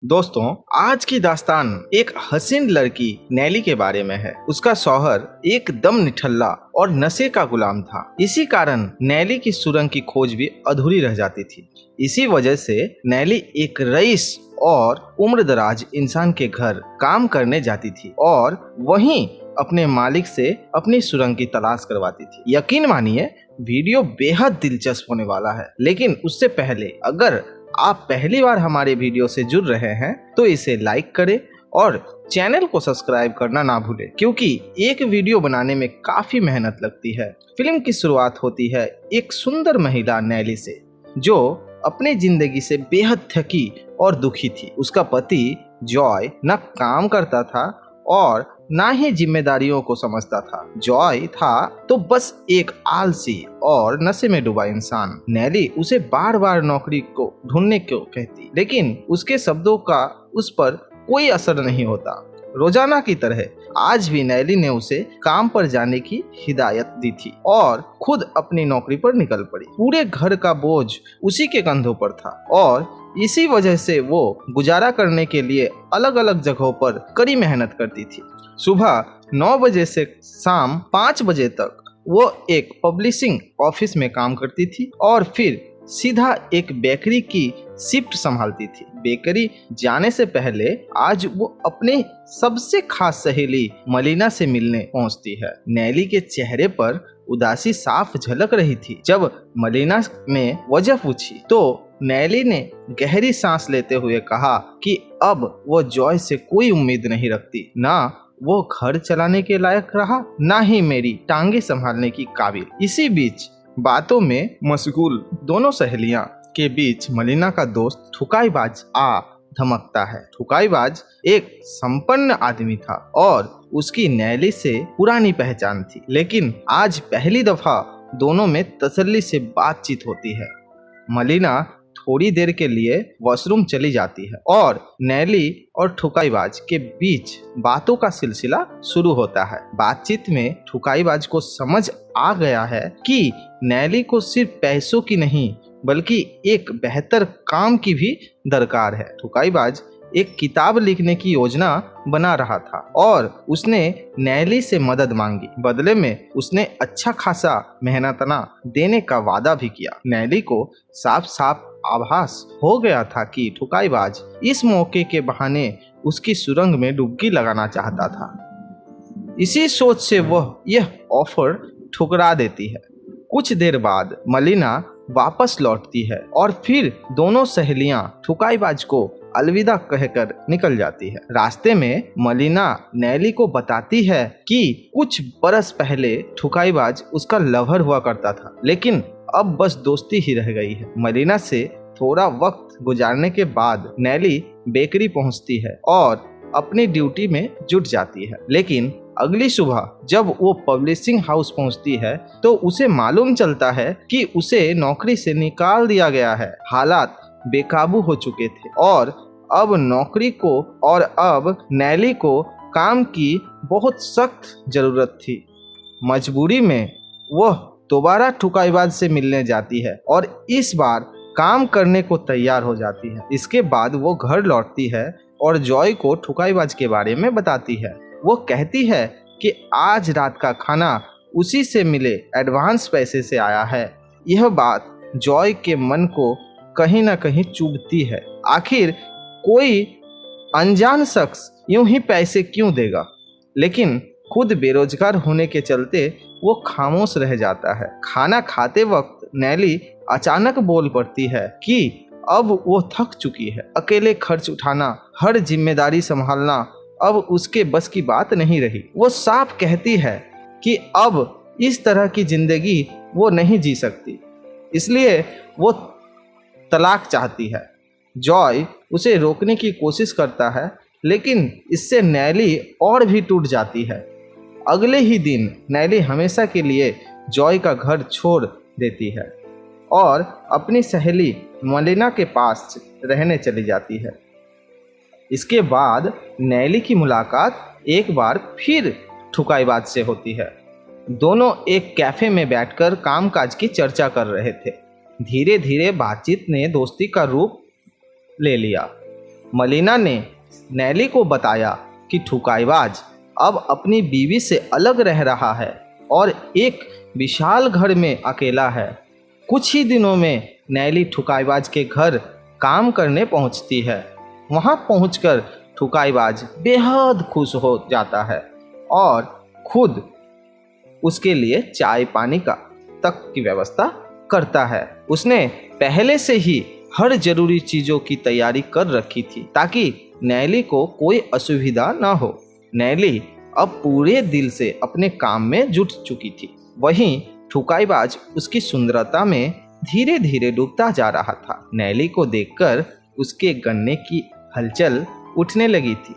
दोस्तों, आज की दास्तान एक हसीन लड़की नैली के बारे में है। उसका शौहर एकदम निठल्ला और नशे का गुलाम था। इसी कारण नैली की सुरंग की खोज भी अधूरी रह जाती थी। इसी वजह से नैली एक रईस और उम्रदराज इंसान के घर काम करने जाती थी और वहीं अपने मालिक से अपनी सुरंग की तलाश करवाती थी। यकीन मानिए, वीडियो बेहद दिलचस्प होने वाला है। लेकिन उससे पहले अगर आप पहली बार हमारे वीडियो से जुड़ रहे हैं तो इसे लाइक करें और चैनल को सब्सक्राइब करना ना भूलें, क्योंकि एक वीडियो बनाने में काफी मेहनत लगती है। फिल्म की शुरुआत होती है एक सुंदर महिला नैली से, जो अपनी जिंदगी से बेहद थकी और दुखी थी। उसका पति जॉय न काम करता था और ना ही जिम्मेदारियों को समझता था। जॉय था तो बस एक आलसी और नशे में डूबा इंसान। नैली उसे बार बार नौकरी को ढूंढने को कहती, लेकिन उसके शब्दों का उस पर कोई असर नहीं होता। रोजाना की तरह आज भी नैली ने उसे काम पर जाने की हिदायत दी थी और खुद अपनी नौकरी पर निकल पड़ी। पूरे घर का बोझ उसी के कंधों पर था और इसी वजह से वो गुजारा करने के लिए अलग अलग जगहों पर कड़ी मेहनत करती थी। सुबह 9 बजे से शाम 5 बजे तक वो एक पब्लिशिंग ऑफिस में काम करती थी और फिर सीधा एक बेकरी की शिफ्ट संभालती थी। बेकरी जाने से पहले आज वो अपने सबसे खास सहेली मलिना से मिलने पहुंचती है। नैली के चेहरे पर उदासी साफ झलक रही थी। जब मलिना ने वजह पूछी तो नैली ने गहरी सांस लेते हुए कहा कि अब वो जॉय से कोई उम्मीद नहीं रखती। ना वो घर चलाने के लायक रहा, ना ही मेरी टांगे संभालने की काबिल। इसी बीच बातों में मशगूल दोनों सहेलियां के बीच मलिना का दोस्त ठुकाईबाज आ धमकता है। ठुकाईबाज एक संपन्न आदमी था और उसकी नैली से पुरानी पहचान थी, लेकिन आज पहली दफा दोनों में तसल्ली से बातचीत होती है। मलिना थोड़ी देर के लिए वॉशरूम चली जाती है और नैली और ठुकाईबाज के बीच बातों का सिलसिला शुरू होता है। बातचीत में ठुकाईबाज को समझ आ गया है कि नैली को सिर्फ पैसों की नहीं बल्कि एक बेहतर काम की भी दरकार है। ठुकाईबाज एक किताब लिखने की योजना बना रहा था और उसने नैली से मदद मांगी। बदले में उसने अच्छा खासा मेहनतना देने का वादा भी किया। नैली को साफ साफ आभास हो गया था कि ठुकाईबाज इस मौके के बहाने उसकी सुरंग में डुबकी लगाना चाहता था। इसी सोच से वह यह ऑफर ठुकरा देती है। कुछ देर बाद मलिना वापस लौटती है और फिर दोनों सहेलियां ठुकाईबाज को अलविदा कहकर निकल जाती है। रास्ते में मलिना नैली को बताती है कि कुछ बरस पहले ठुकाईबाज उसका लवर हुआ करता था, लेकिन अब बस दोस्ती ही रह गई है। मलिना से थोड़ा वक्त गुजारने के बाद नैली बेकरी पहुंचती है और अपनी ड्यूटी में जुट जाती है। लेकिन अगली सुबह जब वो पब्लिशिंग हाउस पहुंचती है तो उसे मालूम चलता है कि उसे नौकरी से निकाल दिया गया है। हालात बेकाबू हो चुके थे और अब नैली को काम की बहुत सख्त जरूरत थी। मजबूरी में वह दोबारा ठुकाईबाज से मिलने जाती है और इस बार काम करने को तैयार हो जाती है। इसके बाद वो घर लौटती है और जॉय को ठुकाईबाज के बारे में बताती है। वो कहती है कि आज रात का खाना उसी से मिले एडवांस पैसे से आया है। यह बात जॉय के मन को कहीं ना कहीं चुभती है। आखिर कोई अनजान शख्स यूं ही पैसे क्यों देगा? लेकिन खुद बेरोजगार होने के चलते वो खामोश रह जाता है। खाना खाते वक्त नैली अचानक बोल पड़ती है कि अब वो थक चुकी है। अकेले खर्च उठाना, हर जिम्मेदारी संभालना अब उसके बस की बात नहीं रही। वो साफ कहती है कि अब इस तरह की जिंदगी वो नहीं जी सकती, इसलिए वो तलाक चाहती है। जॉय उसे रोकने की कोशिश करता है, लेकिन इससे नैली और भी टूट जाती है। अगले ही दिन नैली हमेशा के लिए जॉय का घर छोड़ देती है और अपनी सहेली मलिना के पास रहने चली जाती है। इसके बाद नैली की मुलाकात एक बार फिर ठुकाईबाज से होती है। दोनों एक कैफे में बैठकर कामकाज की चर्चा कर रहे थे। धीरे धीरे बातचीत ने दोस्ती का रूप ले लिया मलिना ने नैली को बताया कि ठुकाईबाज अब अपनी बीवी से अलग रह रहा है और एक विशाल घर में अकेला है। कुछ ही दिनों में नैली ठुकाईबाज के घर काम करने पहुंचती है। वहां पहुंचकर ठुकाईबाज बेहद खुश हो जाता है और खुद उसके लिए चाय पानी का तक की व्यवस्था करता है। उसने पहले से ही हर जरूरी चीजों की तैयारी कर रखी थी ताकि नैली को कोई असुविधा ना हो। नैली अब पूरे दिल से अपने काम में जुट चुकी थी। वहीं ठुकाईबाज उसकी सुंदरता में धीरे धीरे डूबता जा रहा था। नैली को देखकर उसके गन्ने की हलचल उठने लगी थी।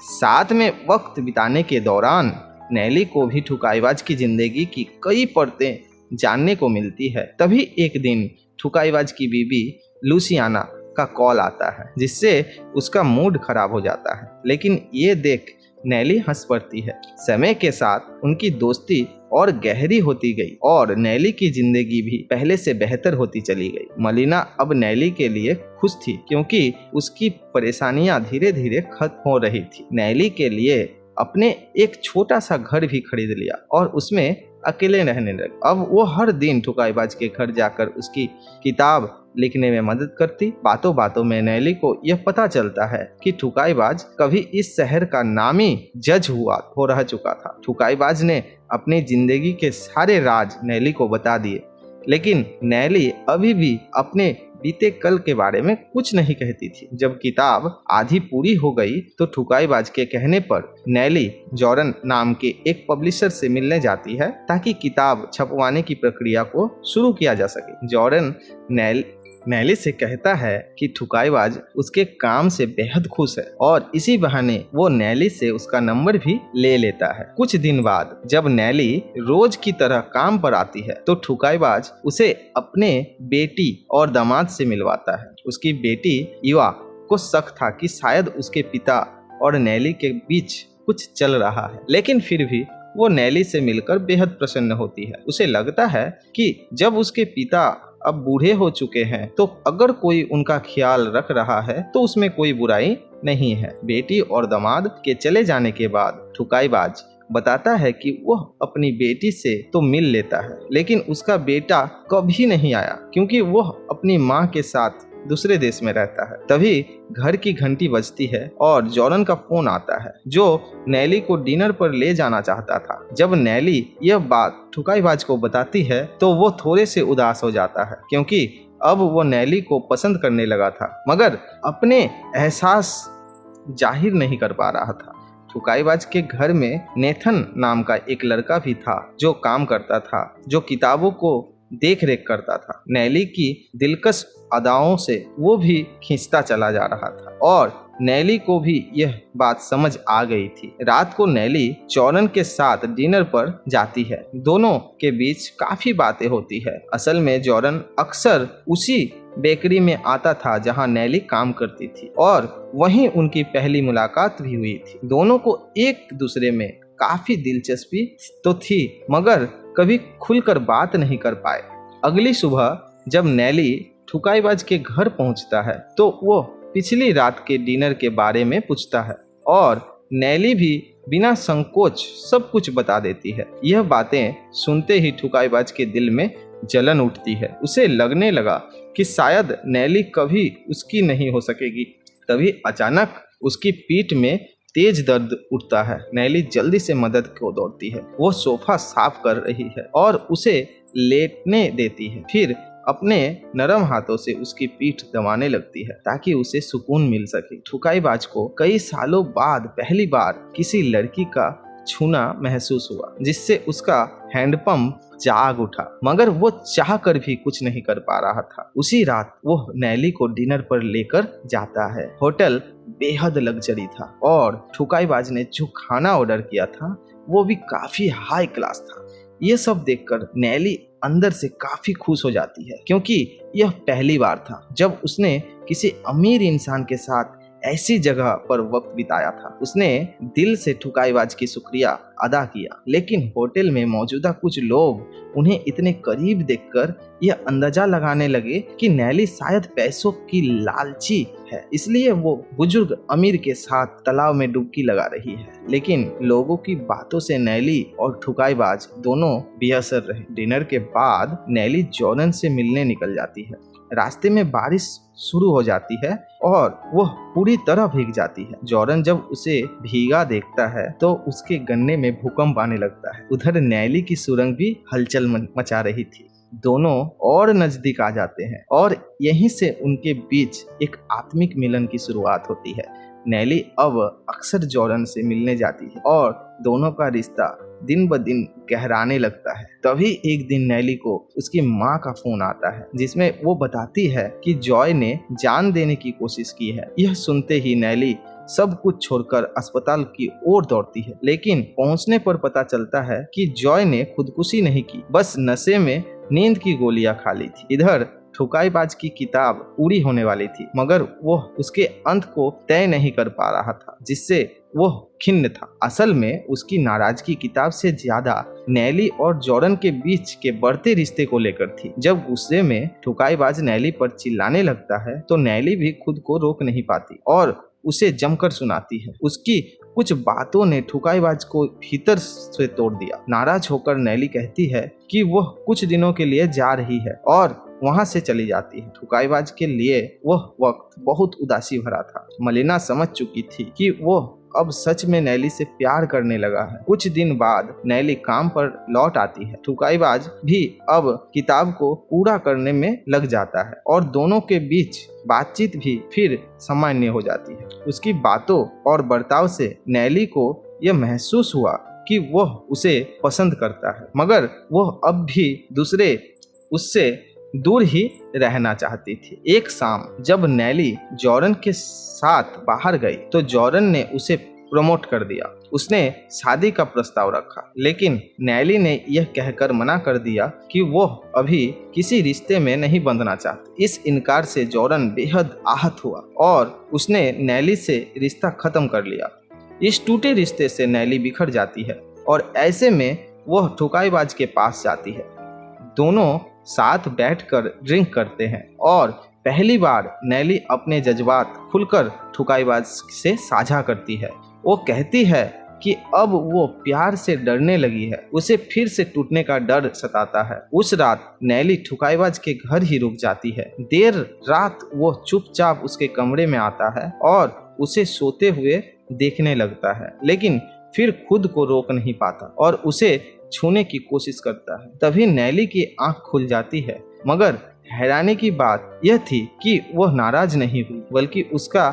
साथ में वक्त बिताने के दौरान नैली को भी ठुकाईबाज की जिंदगी की कई परतें जानने को मिलती है। तभी एक दिन ठुकाईबाज की बीवी लुसियाना का कॉल आता है जिससे उसका मूड खराब हो जाता है, लेकिन ये देख नैली हंस पड़ती है। समय के साथ उनकी दोस्ती और गहरी होती गई और नैली की जिंदगी भी पहले से बेहतर होती चली गई। मलिना अब नैली के लिए खुश थी क्योंकि उसकी परेशानियां धीरे धीरे खत्म हो रही थी। नैली के लिए अपने एक छोटा सा घर भी खरीद लिया और उसमें अकेले रहने लगे। अब वो हर दिन ठुकाईबाज के घर जाकर उसकी किताब लिखने में मदद करती। बातों बातों में नैली को यह पता चलता है कि ठुकाईबाज कभी इस शहर का नामी जज हो रह चुका था। ठुकाईबाज ने अपनी जिंदगी के सारे राज नैली को बता दिए, लेकिन नैली अभी भी अपने बीते कल के बारे में कुछ नहीं कहती थी। जब किताब आधी पूरी हो गई तो ठुकाईबाज के कहने पर नैली जॉर्डन नाम के एक पब्लिशर से मिलने जाती है ताकि किताब छपवाने की प्रक्रिया को शुरू किया जा सके। जॉर्डन नैली से कहता है कि ठुकाईबाज उसके काम से बेहद खुश है और इसी बहाने वो नैली से उसका नंबर भी ले लेता है। कुछ दिन बाद जब नैली रोज की तरह काम पर आती है तो ठुकाईबाज उसे अपने बेटी और दामाद से मिलवाता है। उसकी बेटी युवा को शक था कि शायद उसके पिता और नैली के बीच कुछ चल रहा है, लेकिन फिर भी वो नैली से मिलकर बेहद प्रसन्न होती है। उसे लगता है कि जब उसके पिता अब बूढ़े हो चुके हैं तो अगर कोई उनका ख्याल रख रहा है तो उसमें कोई बुराई नहीं है। बेटी और दामाद के चले जाने के बाद ठुकाईबाज बताता है कि वह अपनी बेटी से तो मिल लेता है, लेकिन उसका बेटा कभी नहीं आया क्योंकि वह अपनी माँ के साथ दूसरे देश में रहता है। तभी घर की घंटी बजती है और जॉर्डन का फोन आता है जो नैली को डिनर पर ले जाना चाहता था। जब नैली यह बात ठुकाईबाज को बताती है तो वो थोड़े से उदास हो जाता है क्योंकि अब वो नैली को पसंद करने लगा था, मगर अपने एहसास जाहिर नहीं कर पा रहा था। ठुकाईबाज के घर में नेथन नाम का एक लड़का भी था जो काम करता था, जो किताबों को देख रेख करता था। नैली की दिलकश अदाओं से वो भी खींचता चला जा रहा था और नैली को भी यह बात समझ आ गई थी। रात को नैली जॉर्डन के साथ डिनर पर जाती है। दोनों के बीच काफी बातें होती है। असल में जॉर्डन अक्सर उसी बेकरी में आता था जहां नैली काम करती थी और वहीं उनकी पहली मुलाकात भी हुई थी। दोनों को एक दूसरे में काफी दिलचस्पी तो थी, मगर कभी खुलकर बात नहीं कर पाए। अगली सुबह जब नैली ठुकाईबाज के घर पहुंचता है तो वो पिछली रात के डिनर के बारे में पूछता है और नैली भी बिना संकोच सब कुछ बता देती है। यह बातें सुनते ही ठुकाईबाज के दिल में जलन उठती है। उसे लगने लगा कि शायद नैली कभी उसकी नहीं हो सकेगी। तभी अचानक उसकी पीठ में तेज दर्द उठता है। नैली जल्दी से मदद को दौड़ती है। वो सोफा साफ कर रही है और उसे लेटने देती है, फिर अपने नरम हाथों से उसकी पीठ दबाने लगती है ताकि उसे सुकून मिल सके। ठुकाईबाज को कई सालों बाद पहली बार किसी लड़की का छूना महसूस हुआ जिससे उसका हैंडपंप जाग उठा, मगर वो चाह कर भी कुछ नहीं कर पा रहा था। उसी रात वो नैली को डिनर पर लेकर जाता है। होटल बेहद लग्जरी था और ठुकाईबाज ने जो खाना ऑर्डर किया था वो भी काफी हाई क्लास था। ये सब देखकर नैली अंदर से काफी खुश हो जाती है क्योंकि यह पहली बार था जब उसने किसी अमीर इंसान के साथ ऐसी जगह पर वक्त बिताया था। उसने दिल से ठुकाईबाज की शुक्रिया अदा किया, लेकिन होटल में मौजूदा कुछ लोग उन्हें इतने करीब देखकर यह अंदाजा लगाने लगे कि नैली शायद पैसों की लालची है, इसलिए वो बुजुर्ग अमीर के साथ तालाब में डुबकी लगा रही है। लेकिन लोगों की बातों से नैली और ठुकाईबाज दोनों बेअसर रहे। डिनर के बाद नैली जॉर्डन से मिलने निकल जाती है। रास्ते में बारिश शुरू हो जाती है और वह पूरी तरह भीग जाती है। जॉर्डन जब उसे भीगा देखता है तो उसके गन्ने में भूकंप आने लगता है। उधर नैली की सुरंग भी हलचल मचा रही थी। दोनों और नजदीक आ जाते हैं और यहीं से उनके बीच एक आत्मिक मिलन की शुरुआत होती है। नैली अब अक्सर जॉर्डन से मिलने जाती है और दोनों का रिश्ता दिन ब दिन गहराने लगता है। तभी एक दिन नैली को उसकी माँ का फोन आता है, जिसमें वो बताती है कि जॉय ने जान देने की कोशिश की है। यह सुनते ही नैली सब कुछ छोड़कर अस्पताल की ओर दौड़ती है, लेकिन पहुंचने पर पता चलता है कि जॉय ने खुदकुशी नहीं की, बस नशे में नींद की गोलियां खा ली थी। इधर ठुकाईबाज की किताब पूरी होने वाली थी, मगर वो उसके अंत को तय नहीं कर पा रहा था, जिससे वो खिन्न था। असल में उसकी नाराजगी किताब से ज्यादा नैली और जॉर्डन के बीच के बढ़ते रिश्ते को लेकर थी। जब गुस्से में ठुकाईबाज नैली पर चिल्लाने लगता है तो नैली भी खुद को रोक नहीं पाती और उसे जमकर सुनाती है। उसकी कुछ बातों ने ठुकाईबाज को भीतर से तोड़ दिया। नाराज होकर नैली कहती है कि वह कुछ दिनों के लिए जा रही है और वहां से चली जाती है। ठुकाईबाज के लिए वह वक्त बहुत उदासी भरा था। मलिना समझ चुकी थी कि वह अब सच में नैली से प्यार करने लगा है। कुछ दिन बाद नैली काम पर लौट आती है। ठुकाईबाज भी अब किताब को पूरा करने में लग जाता है और दोनों के बीच बातचीत भी फिर सामान्य हो जाती है। उसकी बातों और बर्ताव से नैली को यह महसूस हुआ कि वह उसे पसंद करता है, मगर वह अब भी उससे दूर ही रहना चाहती थी। एक शाम जब नैली जॉर्डन के साथ बाहर गई तो जॉर्डन ने उसे प्रमोट कर दिया। उसने शादी का प्रस्ताव रखा, लेकिन नैली ने यह कहकर मना कर दिया कि वह अभी किसी रिश्ते में नहीं बंधना चाहती। इस इनकार से जॉर्डन बेहद आहत हुआ और उसने नैली से रिश्ता खत्म कर लिया। इस टूटे रिश्ते से नैली बिखर जाती है और ऐसे में वह ठुकाईबाज के पास जाती है। दोनों साथ बैठकर ड्रिंक करते हैं और पहली बार नैली अपने जज्बात खुलकर ठुकाईबाज से साझा करती है। वो कहती है कि अब वो प्यार से डरने लगी है, उसे फिर से टूटने का डर सताता है। उस रात नैली ठुकाईबाज के घर ही रुक जाती है। देर रात वो चुपचाप उसके कमरे में आता है और उसे सोते हुए देखने लगता है, लेकिन फिर खुद को रोक नहीं पाता और उसे छूने की कोशिश करता है। तभी नैली की आंख खुल जाती है, मगर हैरानी की बात यह थी कि वह नाराज नहीं हुई, बल्कि उसका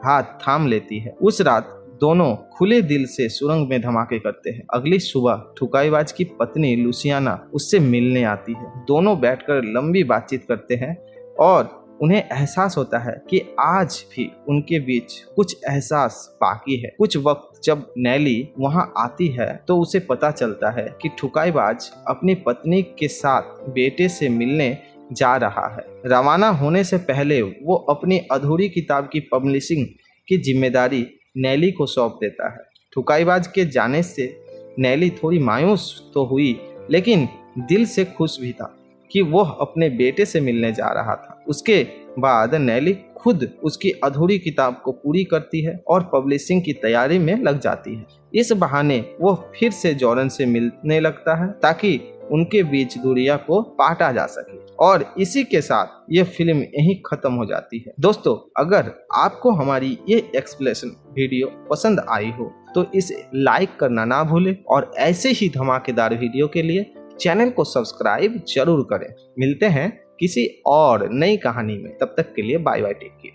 हाथ थाम लेती है। उस रात दोनों खुले दिल से सुरंग में धमाके करते हैं। अगली सुबह ठुकाईबाज की पत्नी लुसियाना उससे मिलने आती है। दोनों बैठकर लंबी बातचीत करते हैं और उन्हें एहसास होता है कि आज भी उनके बीच कुछ एहसास बाकी है। कुछ वक्त जब नैली वहां आती है तो उसे पता चलता है कि ठुकाईबाज अपनी पत्नी के साथ बेटे से मिलने जा रहा है। रवाना होने से पहले वो अपनी अधूरी किताब की पब्लिशिंग की जिम्मेदारी नैली को सौंप देता है। ठुकाईबाज के जाने से नैली थोड़ी मायूस तो हुई, लेकिन दिल से खुश भी था कि वह अपने बेटे से मिलने जा रहा था। उसके बाद नैली खुद उसकी अधूरी किताब को पूरी करती है और पब्लिशिंग की तैयारी में लग जाती है। इस बहाने वह फिर से जॉर्डन से मिलने लगता है ताकि उनके बीच दूरियां को पाटा जा सके। और इसी के साथ ये फिल्म यहीं खत्म हो जाती है। दोस्तों, अगर आपको हमारी ये एक्सप्लेनेशन वीडियो पसंद आई हो तो इसे लाइक करना ना भूलें और ऐसे ही धमाकेदार वीडियो के लिए चैनल को सब्सक्राइब जरूर करें। मिलते हैं किसी और नई कहानी में, तब तक के लिए बाय बाय, टेक केयर।